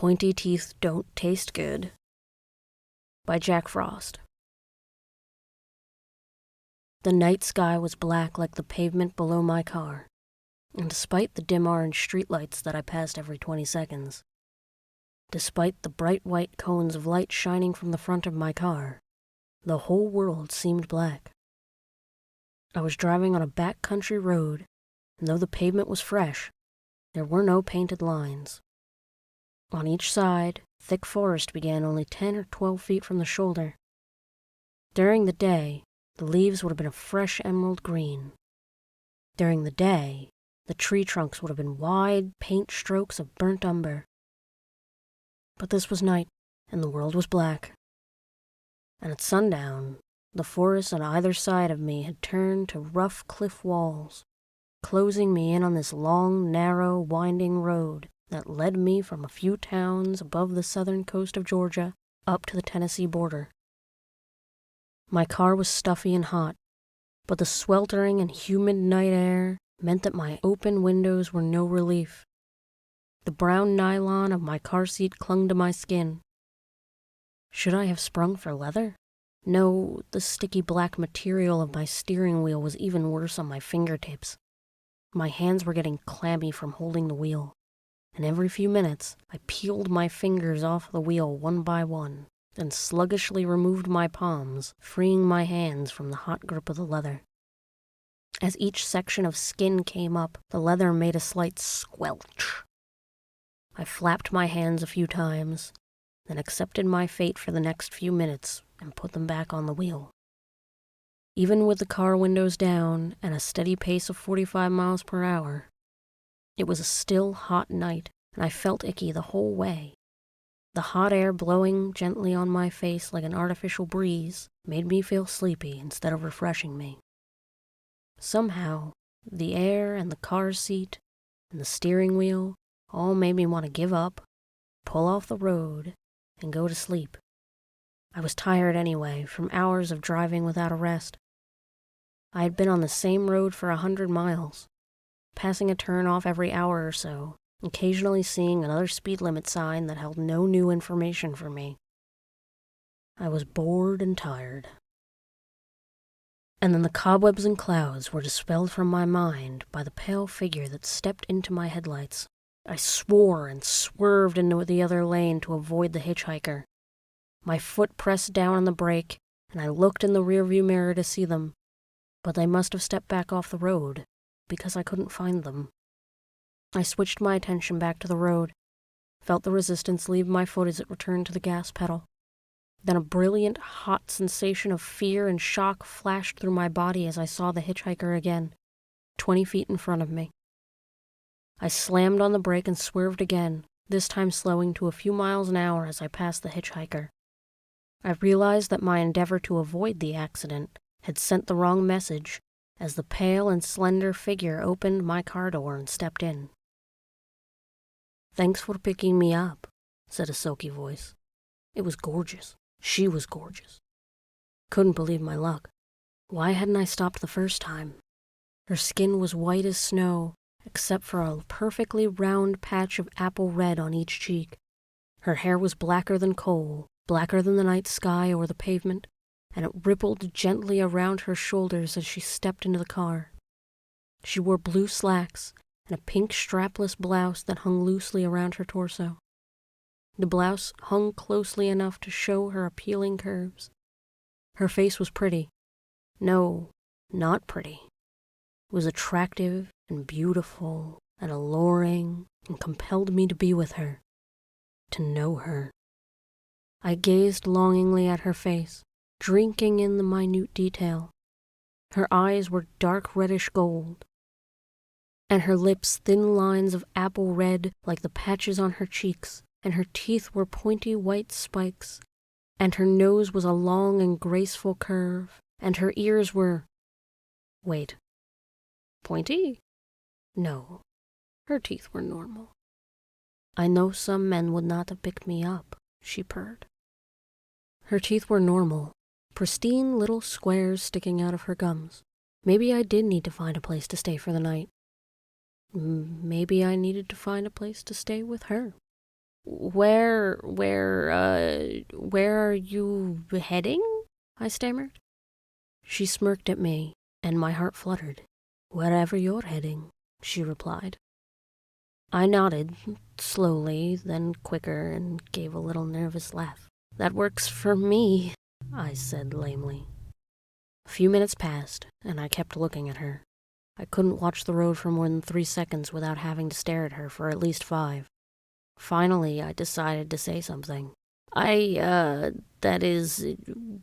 Pointy Teeth Don't Taste Good by Jack Frost. The night sky was black like the pavement below my car, and despite the dim orange streetlights that I passed every 20 seconds, despite the bright white cones of light shining from the front of my car, the whole world seemed black. I was driving on a backcountry road, and though the pavement was fresh, there were no painted lines. On each side, thick forest began only 10 or 12 feet from the shoulder. During the day, the leaves would have been a fresh emerald green. During the day, the tree trunks would have been wide paint strokes of burnt umber. But this was night, and the world was black. And at sundown, the forests on either side of me had turned to rough cliff walls, closing me in on this long, narrow, winding road that led me from a few towns above the southern coast of Georgia up to the Tennessee border. My car was stuffy and hot, but the sweltering and humid night air meant that my open windows were no relief. The brown nylon of my car seat clung to my skin. Should I have sprung for leather? No, the sticky black material of my steering wheel was even worse on my fingertips. My hands were getting clammy from holding the wheel, and every few minutes I peeled my fingers off the wheel one by one, then sluggishly removed my palms, freeing my hands from the hot grip of the leather. As each section of skin came up, the leather made a slight squelch. I flapped my hands a few times, then accepted my fate for the next few minutes and put them back on the wheel. Even with the car windows down and a steady pace of 45 miles per hour, it was a still hot night, and I felt icky the whole way. The hot air blowing gently on my face like an artificial breeze made me feel sleepy instead of refreshing me. Somehow, the air and the car seat and the steering wheel all made me want to give up, pull off the road, and go to sleep. I was tired anyway, from hours of driving without a rest. I had been on the same road for 100 miles, passing a turn off every hour or so, occasionally seeing another speed limit sign that held no new information for me. I was bored and tired. And then the cobwebs and clouds were dispelled from my mind by the pale figure that stepped into my headlights. I swore and swerved into the other lane to avoid the hitchhiker. My foot pressed down on the brake, and I looked in the rearview mirror to see them, but they must have stepped back off the road, because I couldn't find them. I switched my attention back to the road, felt the resistance leave my foot as it returned to the gas pedal. Then a brilliant, hot sensation of fear and shock flashed through my body as I saw the hitchhiker again, 20 feet in front of me. I slammed on the brake and swerved again, this time slowing to a few miles an hour as I passed the hitchhiker. I realized that my endeavor to avoid the accident had sent the wrong message as the pale and slender figure opened my car door and stepped in. "Thanks for picking me up," said a silky voice. It was gorgeous. She was gorgeous. Couldn't believe my luck. Why hadn't I stopped the first time? Her skin was white as snow, except for a perfectly round patch of apple red on each cheek. Her hair was blacker than coal, blacker than the night sky or the pavement, and it rippled gently around her shoulders as she stepped into the car. She wore blue slacks and a pink strapless blouse that hung loosely around her torso. The blouse hung closely enough to show her appealing curves. Her face was pretty. No, not pretty. It was attractive and beautiful and alluring and compelled me to be with her, to know her. I gazed longingly at her face, drinking in the minute detail. Her eyes were dark reddish gold, and her lips thin lines of apple red like the patches on her cheeks, and her teeth were pointy white spikes, and her nose was a long and graceful curve, and her ears were... Wait. Pointy? No, her teeth were normal. "I know some men would not have picked me up," she purred. Her teeth were normal, pristine little squares sticking out of her gums. Maybe I did need to find a place to stay for the night. Maybe I needed to find a place to stay with her. Where are you heading? I stammered. She smirked at me, and my heart fluttered. Wherever you're heading, she replied. I nodded, slowly, then quicker, and gave a little nervous laugh. That works for me, I said lamely. A few minutes passed, and I kept looking at her. I couldn't watch the road for more than 3 seconds without having to stare at her for at least 5. Finally, I decided to say something. That is,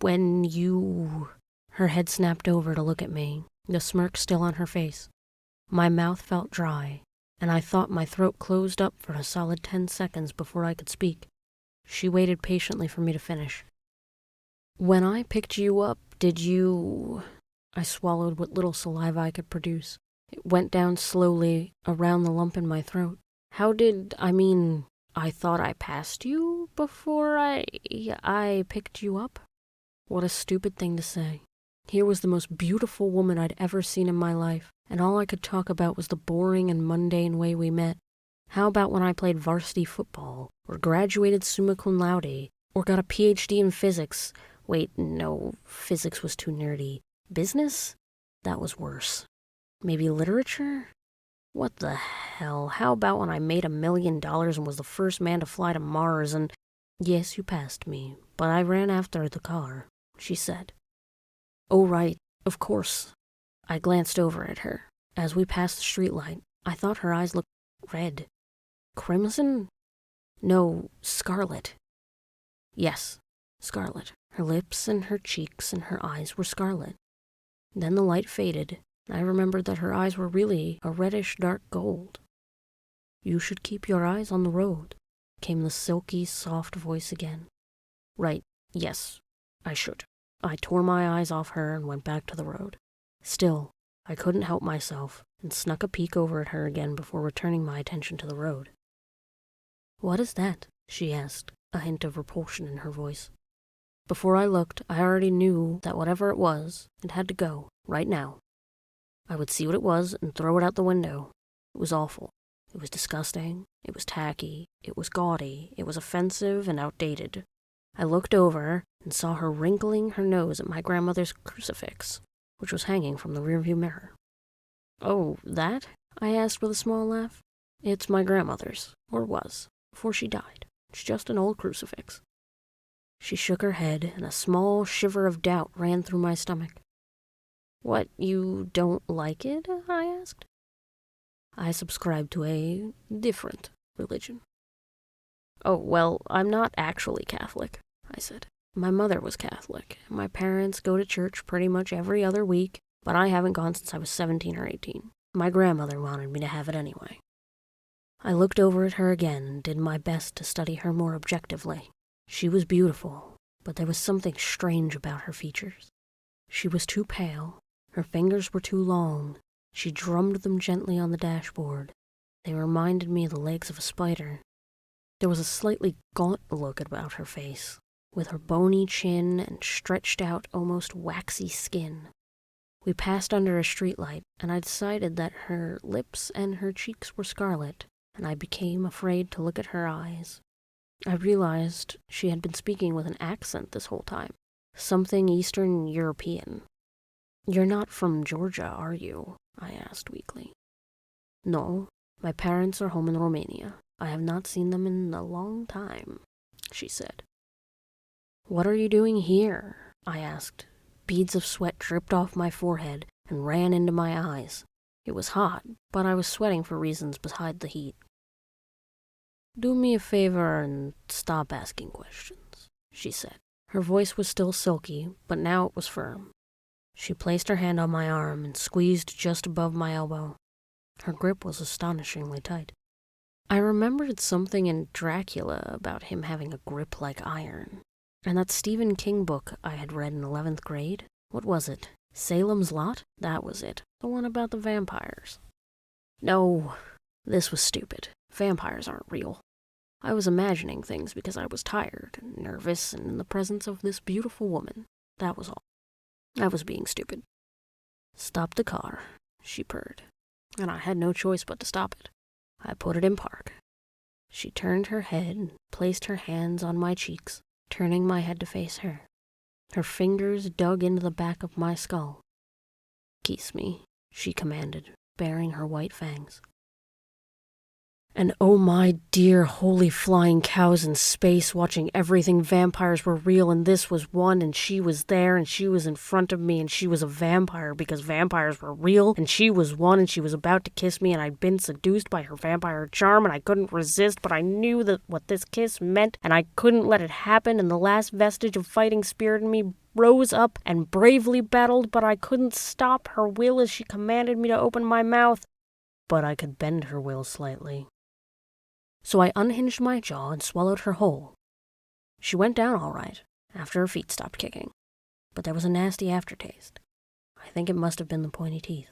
when you... Her head snapped over to look at me, the smirk still on her face. My mouth felt dry, and I thought my throat closed up for a solid 10 seconds before I could speak. She waited patiently for me to finish. When I picked you up, did you... I swallowed what little saliva I could produce. It went down slowly around the lump in my throat. I thought I passed you before I picked you up? What a stupid thing to say. Here was the most beautiful woman I'd ever seen in my life, and all I could talk about was the boring and mundane way we met. How about when I played varsity football, or graduated summa cum laude, or got a PhD in physics? Wait, no, physics was too nerdy. Business? That was worse. Maybe literature? What the hell? How about when I made $1 million and was the first man to fly to Mars and... Yes, you passed me, but I ran after the car, she said. Oh, right, of course. I glanced over at her. As we passed the streetlight, I thought her eyes looked red. Crimson? No, scarlet. Yes, scarlet. Her lips and her cheeks and her eyes were scarlet. Then the light faded. I remembered that her eyes were really a reddish dark gold. You should keep your eyes on the road, came the silky, soft voice again. Right, yes, I should. I tore my eyes off her and went back to the road. Still, I couldn't help myself and snuck a peek over at her again before returning my attention to the road. What is that? She asked, a hint of repulsion in her voice. Before I looked, I already knew that whatever it was, it had to go, right now. I would see what it was and throw it out the window. It was awful. It was disgusting. It was tacky. It was gaudy. It was offensive and outdated. I looked over and saw her wrinkling her nose at my grandmother's crucifix, which was hanging from the rearview mirror. Oh, that? I asked with a small laugh. It's my grandmother's, or was, before she died. It's just an old crucifix. She shook her head, and a small shiver of doubt ran through my stomach. What, you don't like it? I asked. I subscribe to a different religion. Oh, well, I'm not actually Catholic, I said. My mother was Catholic, and my parents go to church pretty much every other week, but I haven't gone since I was 17 or 18. My grandmother wanted me to have it anyway. I looked over at her again and did my best to study her more objectively. She was beautiful, but there was something strange about her features. She was too pale, her fingers were too long. She drummed them gently on the dashboard. They reminded me of the legs of a spider. There was a slightly gaunt look about her face, with her bony chin and stretched out, almost waxy skin. We passed under a streetlight, and I decided that her lips and her cheeks were scarlet, and I became afraid to look at her eyes. I realized she had been speaking with an accent this whole time, something Eastern European. You're not from Georgia, are you? I asked weakly. No, my parents are home in Romania. I have not seen them in a long time, she said. What are you doing here? I asked. Beads of sweat dripped off my forehead and ran into my eyes. It was hot, but I was sweating for reasons beside the heat. Do me a favor and stop asking questions, she said. Her voice was still silky, but now it was firm. She placed her hand on my arm and squeezed just above my elbow. Her grip was astonishingly tight. I remembered something in Dracula about him having a grip like iron. And that Stephen King book I had read in 11th grade, what was it? Salem's Lot? That was it. The one about the vampires. No, this was stupid. Vampires aren't real. I was imagining things because I was tired and nervous and in the presence of this beautiful woman. That was all. I was being stupid. Stop the car, she purred, and I had no choice but to stop it. I put it in park. She turned her head and placed her hands on my cheeks, turning my head to face her. Her fingers dug into the back of my skull. "Kiss me," she commanded, baring her white fangs. And oh my dear holy flying cows in space, watching everything vampires were real, and this was one, and she was there, and she was in front of me, and she was a vampire because vampires were real, and she was one, and she was about to kiss me, and I'd been seduced by her vampire charm, and I couldn't resist, but I knew that what this kiss meant, and I couldn't let it happen, and the last vestige of fighting spirit in me rose up and bravely battled, but I couldn't stop her will as she commanded me to open my mouth. But I could bend her will slightly. So I unhinged my jaw and swallowed her whole. She went down all right, after her feet stopped kicking, but there was a nasty aftertaste. I think it must have been the pointy teeth.